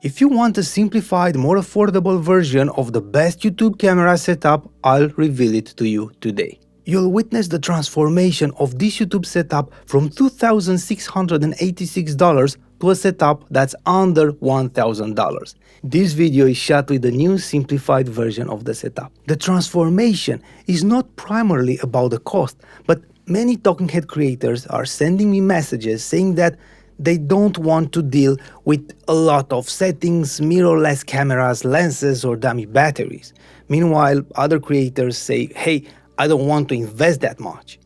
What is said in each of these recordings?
If you want a simplified, more affordable version of the best YouTube camera setup, I'll reveal it to you today. You'll witness the transformation of this YouTube setup from $2,686 to a setup that's under $1,000. This video is shot with the new simplified version of the setup. The transformation is not primarily about the cost, but many talking head creators are sending me messages saying that they don't want to deal with a lot of settings, mirrorless cameras, lenses, or dummy batteries. Meanwhile, other creators say, hey, I don't want to invest that much.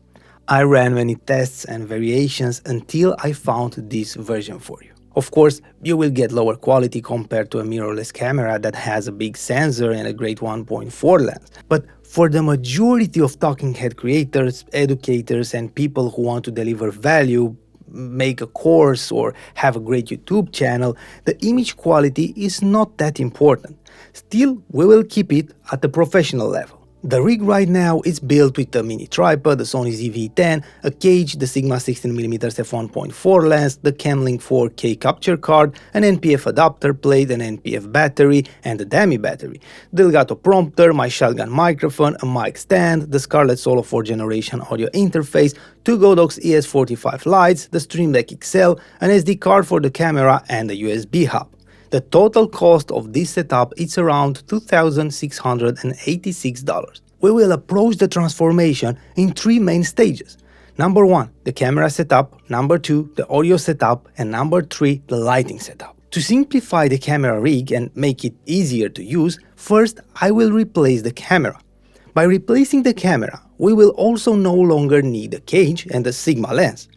I ran many tests and variations until I found this version for you. Of course, you will get lower quality compared to a mirrorless camera that has a big sensor and a great 1.4 lens. But for the majority of talking head creators, educators, and people who want to deliver value, make a course, or have a great YouTube channel, the image quality is not that important. Still, we will keep it at the professional level. The rig right now is built with a mini tripod, the Sony ZV-10, a cage, the Sigma 16mm f1.4 lens, the Camlink 4K capture card, an NPF adapter plate, an NPF battery, and a dummy battery, the Elgato prompter, my shotgun microphone, a mic stand, the Scarlett Solo 4th generation audio interface, two Godox ES45 lights, the Stream Deck XL, an SD card for the camera, and a USB hub. The total cost of this setup is around $2,686. We will approach the transformation in three main stages. Number 1, the camera setup, number 2, the audio setup, and number 3, the lighting setup. To simplify the camera rig and make it easier to use, first I will replace the camera. By replacing the camera, we will also no longer need a cage and a Sigma lens.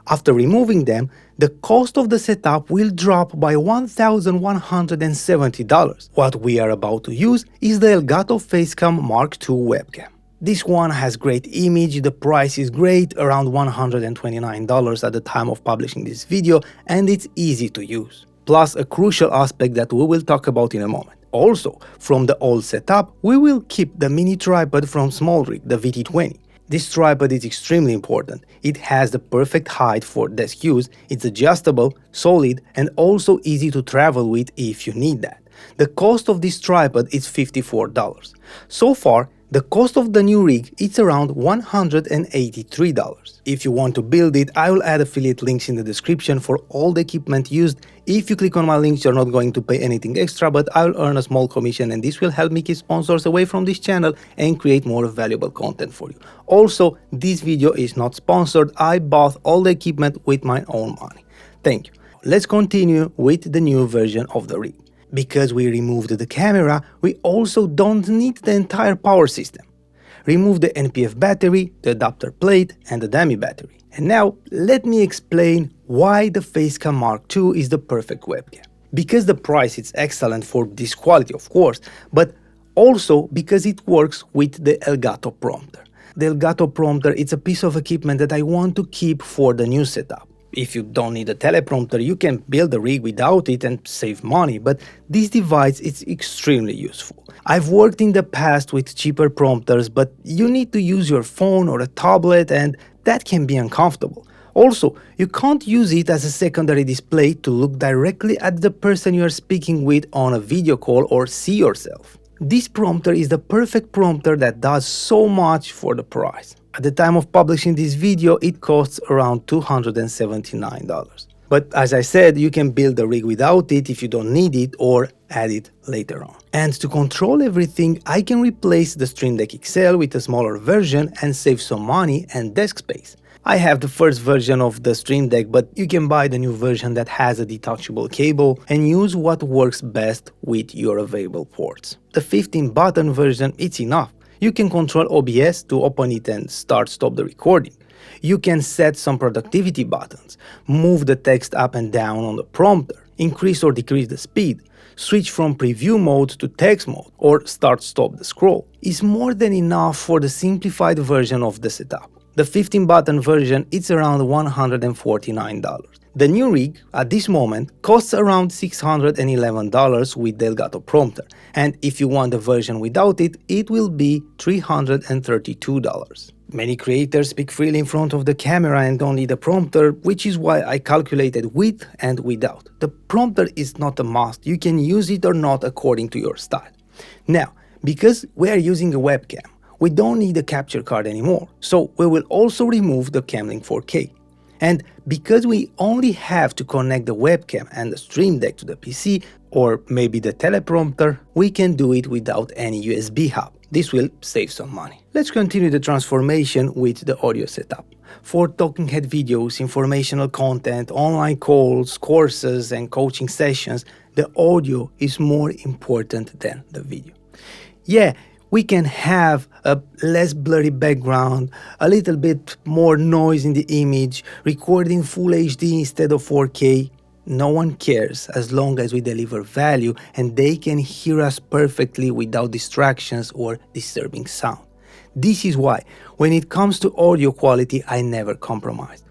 After removing them, the cost of the setup will drop by $1,170. What we are about to use is the Elgato Facecam Mark II webcam. This one has great image, the price is great, around $129 at the time of publishing this video, and it's easy to use. Plus a crucial aspect that we will talk about in a moment. Also, from the old setup, we will keep the mini tripod from SmallRig, the VT20. This tripod is extremely important. It has the perfect height for desk use, it's adjustable, solid, and also easy to travel with if you need that. The cost of this tripod is $54. So far, the cost of the new rig is around $183. If you want to build it, I will add affiliate links in the description for all the equipment used. If you click on my links, you're not going to pay anything extra, but I will earn a small commission, and this will help me keep sponsors away from this channel and create more valuable content for you. Also, this video is not sponsored. I bought all the equipment with my own money. Thank you. Let's continue with the new version of the rig. Because we removed the camera, we also don't need the entire power system. Remove the NPF battery, the adapter plate, and the dummy battery. And now, let me explain why the Facecam Mark II is the perfect webcam. Because the price is excellent for this quality, of course, but also because it works with the Elgato prompter. The Elgato prompter is a piece of equipment that I want to keep for the new setup. If you don't need a teleprompter, you can build a rig without it and save money, but this device is extremely useful. I've worked in the past with cheaper prompters, but you need to use your phone or a tablet, and that can be uncomfortable. Also, you can't use it as a secondary display to look directly at the person you are speaking with on a video call or see yourself. This prompter is the perfect prompter that does so much for the price. At the time of publishing this video, it costs around $279. But as I said, you can build a rig without it if you don't need it, or add it later on. And to control everything, I can replace the Stream Deck XL with a smaller version and save some money and desk space. I have the first version of the Stream Deck, but you can buy the new version that has a detachable cable and use what works best with your available ports. The 15-button version, it's enough. You can control OBS to open it and stop the recording. You can set some productivity buttons, move the text up and down on the prompter, increase or decrease the speed, switch from preview mode to text mode, or stop the scroll. It's more than enough for the simplified version of the setup. The 15-button version is around $149. The new rig, at this moment, costs around $611 with the Elgato prompter, and if you want the version without it, it will be $332. Many creators speak freely in front of the camera and don't need a prompter, which is why I calculated with and without. The prompter is not a must, you can use it or not according to your style. Now, because we are using a webcam, we don't need a capture card anymore, so we will also remove the Camlink 4K. And because we only have to connect the webcam and the Stream Deck to the PC, or maybe the teleprompter, we can do it without any USB hub. This will save some money. Let's continue the transformation with the audio setup. For talking head videos, informational content, online calls, courses and coaching sessions, the audio is more important than the video. Yeah, we can have a less blurry background, a little bit more noise in the image, recording full HD instead of 4K. No one cares as long as we deliver value and they can hear us perfectly without distractions or disturbing sound. This is why, when it comes to audio quality, I never compromise.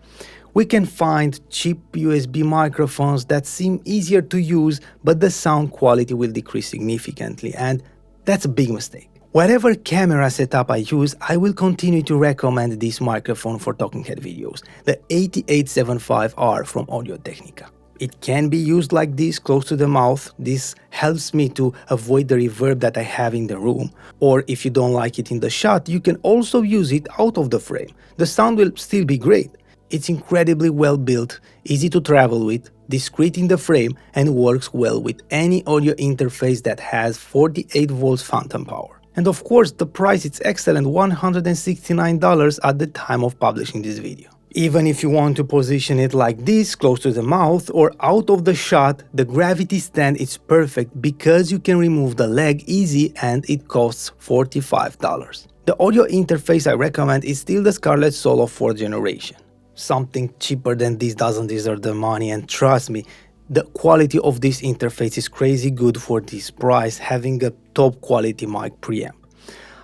We can find cheap USB microphones that seem easier to use, but the sound quality will decrease significantly, and that's a big mistake. Whatever camera setup I use, I will continue to recommend this microphone for talking head videos, the 8875R from Audio-Technica. It can be used like this, close to the mouth. This helps me to avoid the reverb that I have in the room. Or if you don't like it in the shot, you can also use it out of the frame. The sound will still be great. It's incredibly well built, easy to travel with, discreet in the frame, and works well with any audio interface that has 48 volts phantom power. And of course, the price is excellent, $169 at the time of publishing this video. Even if you want to position it like this, close to the mouth or out of the shot, the gravity stand is perfect because you can remove the leg easy and it costs $45. The audio interface I recommend is still the Scarlett Solo 4th generation. Something cheaper than this doesn't deserve the money, and trust me, the quality of this interface is crazy good for this price, having a top quality mic preamp.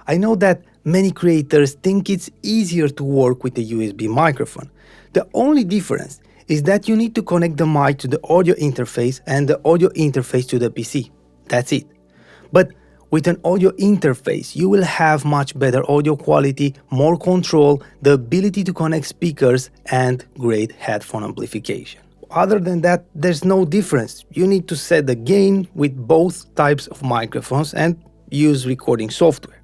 I know that many creators think it's easier to work with a USB microphone. The only difference is that you need to connect the mic to the audio interface and the audio interface to the PC. That's it. But with an audio interface, you will have much better audio quality, more control, the ability to connect speakers, and great headphone amplification. Other than that, there's no difference. You need to set the gain with both types of microphones and use recording software.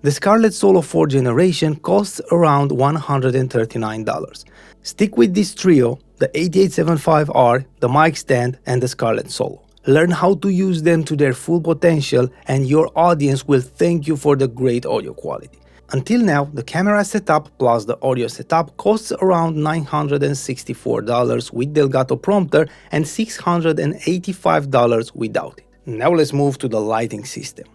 The Scarlett Solo 4th generation costs around $139. Stick with this trio, the 8875R, the mic stand, and the Scarlett Solo. Learn how to use them to their full potential and your audience will thank you for the great audio quality. Until now, the camera setup plus the audio setup costs around $964 with the Elgato prompter and $685 without it. Now let's move to the lighting system.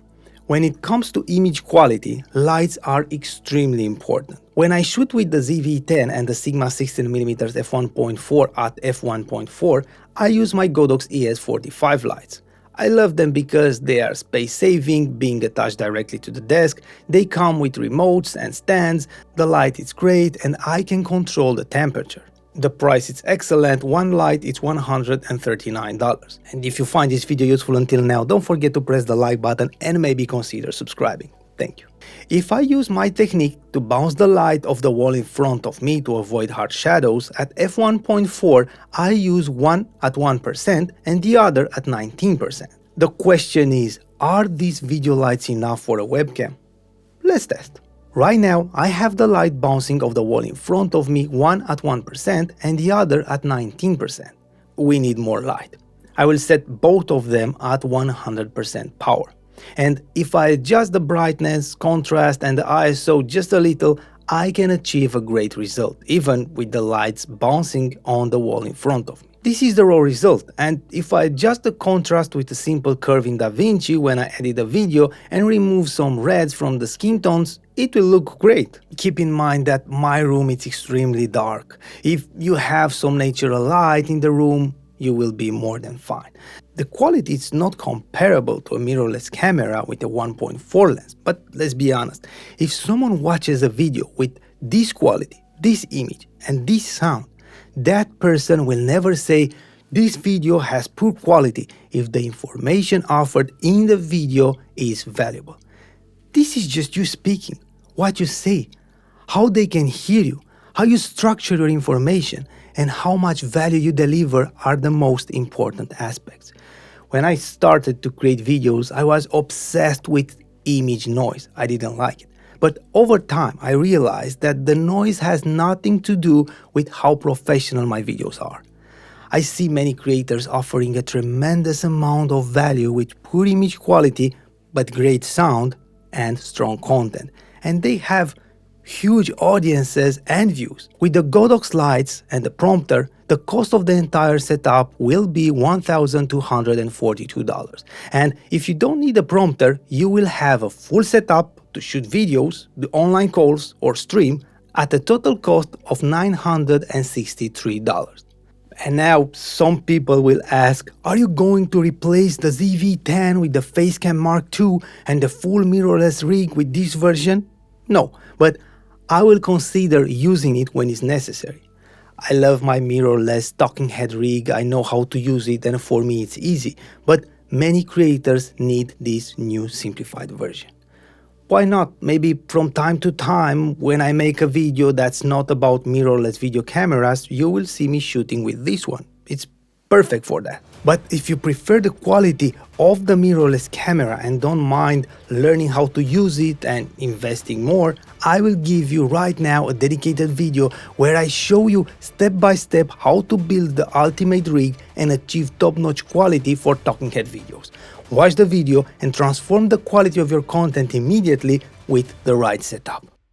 When it comes to image quality, lights are extremely important. When I shoot with the ZV-10 and the Sigma 16mm f1.4 at f1.4, I use my Godox ES45 lights. I love them because they are space-saving, being attached directly to the desk, they come with remotes and stands, the light is great and I can control the temperature. The price is excellent, one light is $139. And if you find this video useful until now, don't forget to press the like button and maybe consider subscribing. Thank you. If I use my technique to bounce the light off the wall in front of me to avoid hard shadows, at f1.4 I use one at 1% and the other at 19%. The question is, are these video lights enough for a webcam? Let's test. Right now, I have the light bouncing off the wall in front of me, one at 1% and the other at 19%. We need more light. I will set both of them at 100% power. And if I adjust the brightness, contrast and the ISO just a little, I can achieve a great result, even with the lights bouncing on the wall in front of me. This is the raw result, and if I adjust the contrast with a simple curve in DaVinci when I edit a video and remove some reds from the skin tones, it will look great. Keep in mind that my room is extremely dark. If you have some natural light in the room, you will be more than fine. The quality is not comparable to a mirrorless camera with a 1.4 lens, but let's be honest, if someone watches a video with this quality, this image and this sound, that person will never say, this video has poor quality if the information offered in the video is valuable. This is just you speaking, what you say. how they can hear you, how you structure your information, and how much value you deliver are the most important aspects. When I started to create videos, I was obsessed with image noise. I didn't like it. But over time, I realized that the noise has nothing to do with how professional my videos are. I see many creators offering a tremendous amount of value with poor image quality, but great sound and strong content. And they have huge audiences and views. With the Godot lights and the prompter, the cost of the entire setup will be $1,242. And if you don't need a prompter, you will have a full setup to shoot videos, do online calls, or stream at a total cost of $963. And now some people will ask, are you going to replace the ZV-10 with the Facecam Mark II and the full mirrorless rig with this version? No, but I will consider using it when it's necessary. I love my mirrorless talking head rig, I know how to use it, and for me it's easy, but many creators need this new simplified version. Why not? Maybe from time to time, when I make a video that's not about mirrorless video cameras, you will see me shooting with this one. It's perfect for that. But if you prefer the quality of the mirrorless camera and don't mind learning how to use it and investing more, I will give you right now a dedicated video where I show you step by step how to build the ultimate rig and achieve top-notch quality for talking head videos. Watch the video and transform the quality of your content immediately with the right setup.